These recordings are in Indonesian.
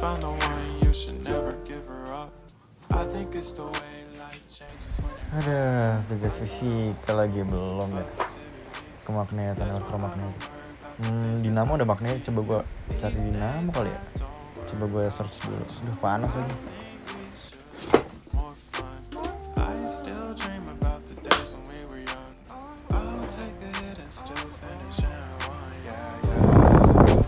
find the one, you should never give her up. I think it's the way life changes when it Ada tugas fisika lagi belum ya. Kemagnetan elektromagnetik. Dinamo ada magnet, coba gua cari dinamo kali ya. Coba gua search dulu. Aduh panas lagi. more fun. I still dream about the days when we were young. I'll take a hit and still finish in one. Yeah, yeah.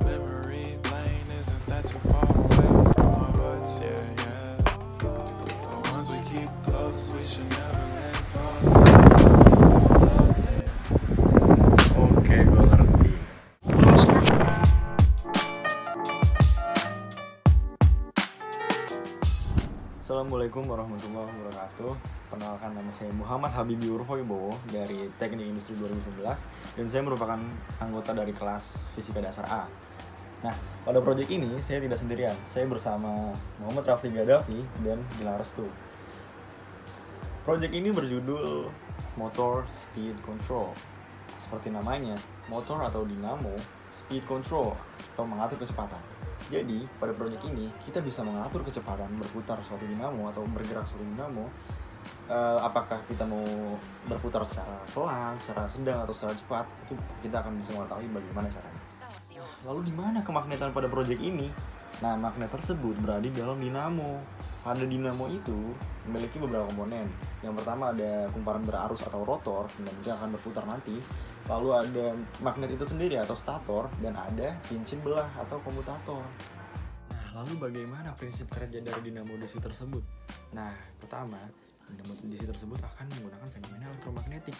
Memory lane, isn't that too far away from our hearts? Yeah, yeah. The ones we keep close, we should never let go. Oke, gua ngerti. Assalamualaikum warahmatullahi wabarakatuh. Perkenalkan, nama saya Muhammad Habibi Urfoibowo dari Teknik Industri 2011 dan saya merupakan anggota dari kelas Fisika Dasar A. Nah, pada proyek ini saya tidak sendirian. Saya bersama Muhammad Rafli Gaddafi dan Gilang Restu. Proyek ini berjudul Motor Speed Control. Seperti namanya, motor atau dinamo speed control atau mengatur kecepatan. Jadi, pada proyek ini kita bisa mengatur kecepatan berputar suatu dinamo atau bergerak suatu dinamo. Apakah kita mau berputar secara pelan, secara sedang atau secara cepat, itu kita akan bisa mengetahui bagaimana caranya. Lalu di mana kemagnetan pada proyek ini? Nah, magnet tersebut berada di dalam dinamo. Pada dinamo itu memiliki beberapa komponen. Yang pertama ada kumparan berarus atau rotor yang nanti akan berputar nanti. Lalu ada magnet itu sendiri atau stator dan ada cincin belah atau komutator. Nah, lalu bagaimana prinsip kerja dari dinamo DC tersebut? Nah, pertama, dinamo DC tersebut akan menggunakan fenomena elektromagnetik,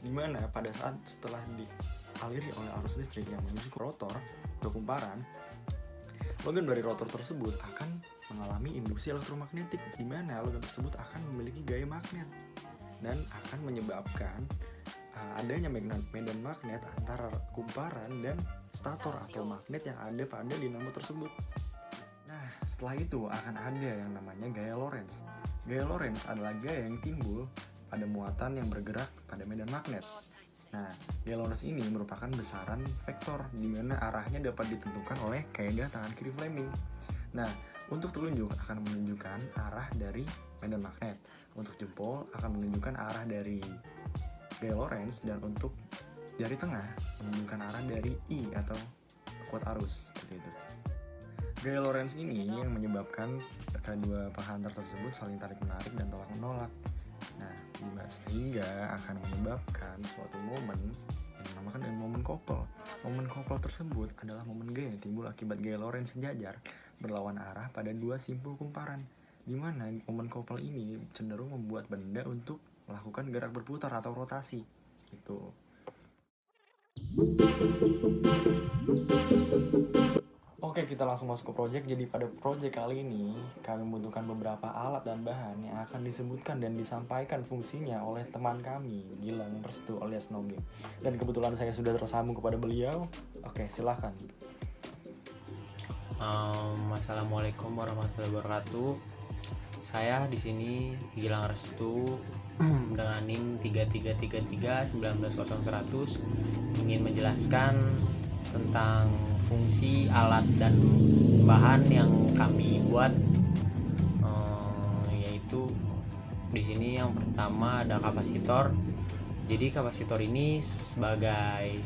di mana pada saat setelah dialiri oleh arus listrik yang menuju ke rotor atau kumparan, logam dari rotor tersebut akan mengalami induksi elektromagnetik, di mana logam tersebut akan memiliki gaya magnet dan akan menyebabkan adanya medan magnet antara kumparan dan stator atau magnet yang ada pada dinamo tersebut. Nah, setelah itu akan ada yang namanya gaya Lorentz. Gaya Lorentz adalah gaya yang timbul pada muatan yang bergerak pada medan magnet. Nah, gaya Lorentz ini merupakan besaran vektor di mana arahnya dapat ditentukan oleh kaidah tangan kiri Fleming. Nah, untuk telunjuk akan menunjukkan arah dari medan magnet. Untuk jempol akan menunjukkan arah dari gaya Lorentz, dan untuk jari tengah menunjukkan arah dari I atau kuat arus, seperti itu. Gaya Lorentz ini yang menyebabkan kedua penghantar tersebut saling tarik menarik dan tolak menolak. Nah, sehingga akan menyebabkan suatu momen yang dinamakan dengan momen couple. Momen couple tersebut adalah momen gaya yang timbul akibat gaya Lorentz sejajar berlawan arah pada dua simpul kumparan, di mana momen couple ini cenderung membuat benda untuk melakukan gerak berputar atau rotasi gitu. Oke, kita langsung masuk ke proyek. Jadi pada proyek kali ini kami membutuhkan beberapa alat dan bahan yang akan disebutkan dan disampaikan fungsinya oleh teman kami, Gilang Restu alias Noge. Dan kebetulan saya sudah tersambung kepada beliau. Oke, silahkan. Assalamualaikum warahmatullahi wabarakatuh. Saya di sini Gilang Restu dengan NIM 3333190100 ingin menjelaskan tentang fungsi alat dan bahan yang kami buat, yaitu di sini yang pertama ada kapasitor. Jadi kapasitor ini sebagai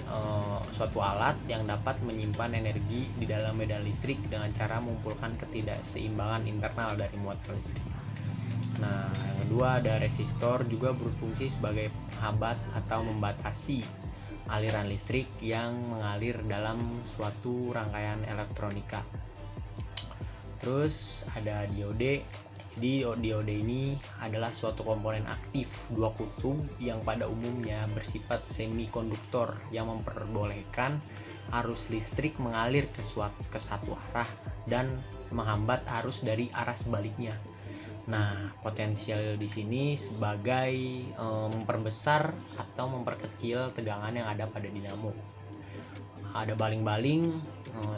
suatu alat yang dapat menyimpan energi di dalam medan listrik dengan cara mengumpulkan ketidakseimbangan internal dari muatan listrik. Nah, yang kedua ada resistor, juga berfungsi sebagai penghambat atau membatasi aliran listrik yang mengalir dalam suatu rangkaian elektronika. Terus ada diode. Jadi diode ini adalah suatu komponen aktif dua kutub yang pada umumnya bersifat semikonduktor yang memperbolehkan arus listrik mengalir ke satu arah dan menghambat arus dari arah sebaliknya. Nah, potensial di sini sebagai memperbesar atau memperkecil tegangan yang ada pada dinamo. Ada baling-baling,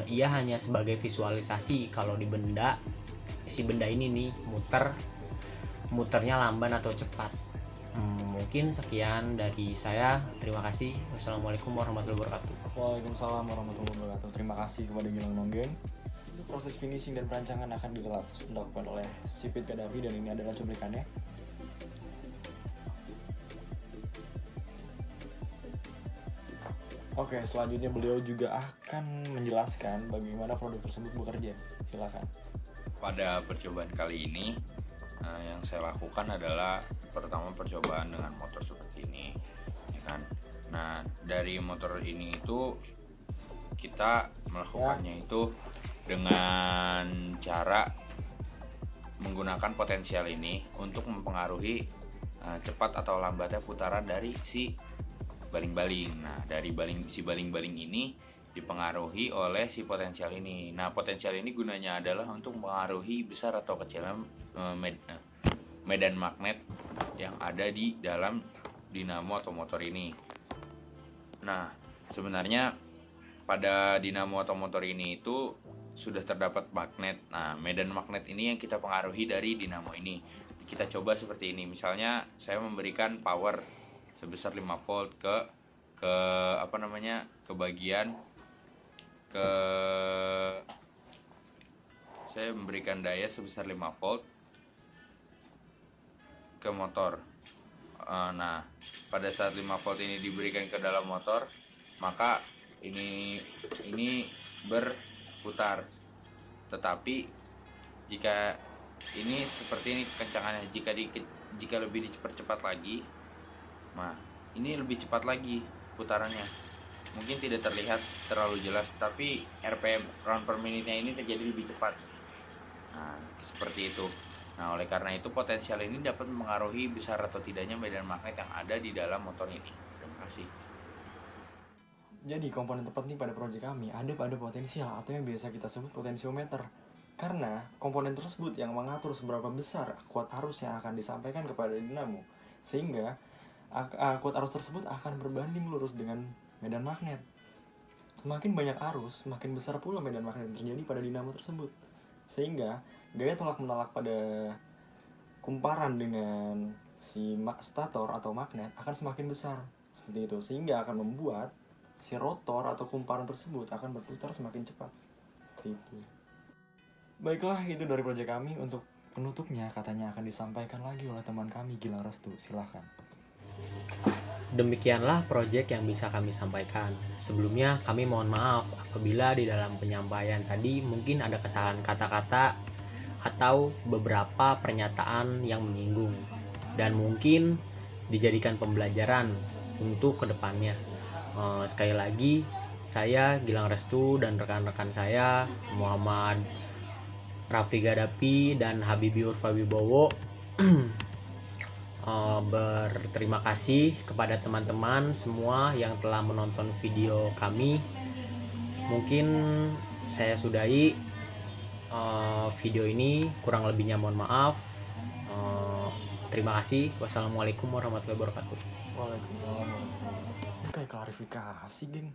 ia hanya sebagai visualisasi kalau di benda, si benda ini nih muternya lamban atau cepat. Mungkin sekian dari saya. Terima kasih. Wassalamualaikum warahmatullahi wabarakatuh. Waalaikumsalam warahmatullahi wabarakatuh. Terima kasih kepada Gilang Nonggeng. Proses finishing dan perancangan akan dilakukan oleh Sipit Kadafi dan ini adalah cuplikannya. Oke, selanjutnya beliau juga akan menjelaskan bagaimana produk tersebut bekerja. Silakan. Pada percobaan kali ini yang saya lakukan adalah pertama percobaan dengan motor seperti ini, ya kan. Nah, dari motor ini itu kita melakukannya itu dengan cara menggunakan potensial ini untuk mempengaruhi cepat atau lambatnya putaran dari si baling-baling. Nah, dari si baling-baling ini dipengaruhi oleh si potensial ini. Nah, potensial ini gunanya adalah untuk mempengaruhi besar atau kecilnya medan magnet yang ada di dalam dinamo atau motor ini. Nah, sebenarnya pada dinamo atau motor ini itu sudah terdapat magnet. Nah, medan magnet ini yang kita pengaruhi dari dinamo ini. Kita coba seperti ini. Misalnya saya memberikan power sebesar 5 volt ke saya memberikan daya sebesar 5 volt ke motor. Nah, pada saat 5 volt ini diberikan ke dalam motor, maka ini berputar. Tetapi jika ini seperti ini kencangannya, jika lebih dipercepat lagi, nah ini lebih cepat lagi putarannya. Mungkin tidak terlihat terlalu jelas, tapi RPM round per minute-nya ini terjadi lebih cepat. Nah, seperti itu. Nah, oleh karena itu potensial ini dapat mempengaruhi besar atau tidaknya medan magnet yang ada di dalam motor ini. Terima kasih. Jadi komponen terpenting pada proyek kami ada pada potensial atau yang biasa kita sebut potensiometer. Karena komponen tersebut yang mengatur seberapa besar kuat arus yang akan disampaikan kepada dinamo. Sehingga kuat arus tersebut akan berbanding lurus dengan medan magnet. Semakin banyak arus, semakin besar pula medan magnet yang terjadi pada dinamo tersebut. Sehingga gaya tolak-menolak pada kumparan dengan si stator atau magnet akan semakin besar. Seperti itu, sehingga akan membuat si rotor atau kumparan tersebut akan berputar semakin cepat. Seperti itu. Baiklah, itu dari proyek kami. Untuk penutupnya katanya akan disampaikan lagi oleh teman kami Gilang Restu. Silahkan. Demikianlah proyek yang bisa kami sampaikan. Sebelumnya kami mohon maaf apabila di dalam penyampaian tadi mungkin ada kesalahan kata-kata atau beberapa pernyataan yang menyinggung dan mungkin dijadikan pembelajaran untuk kedepannya. Sekali lagi, saya Gilang Restu dan rekan-rekan saya Muhammad Raffi Gadapi dan Habibie Urfawibowo berterima kasih kepada teman-teman semua yang telah menonton video kami. Mungkin saya sudahi video ini, kurang lebihnya mohon maaf. Terima kasih. Wassalamualaikum warahmatullahi wabarakatuh. Waalaikumsalam. Ini kayak klarifikasi, geng.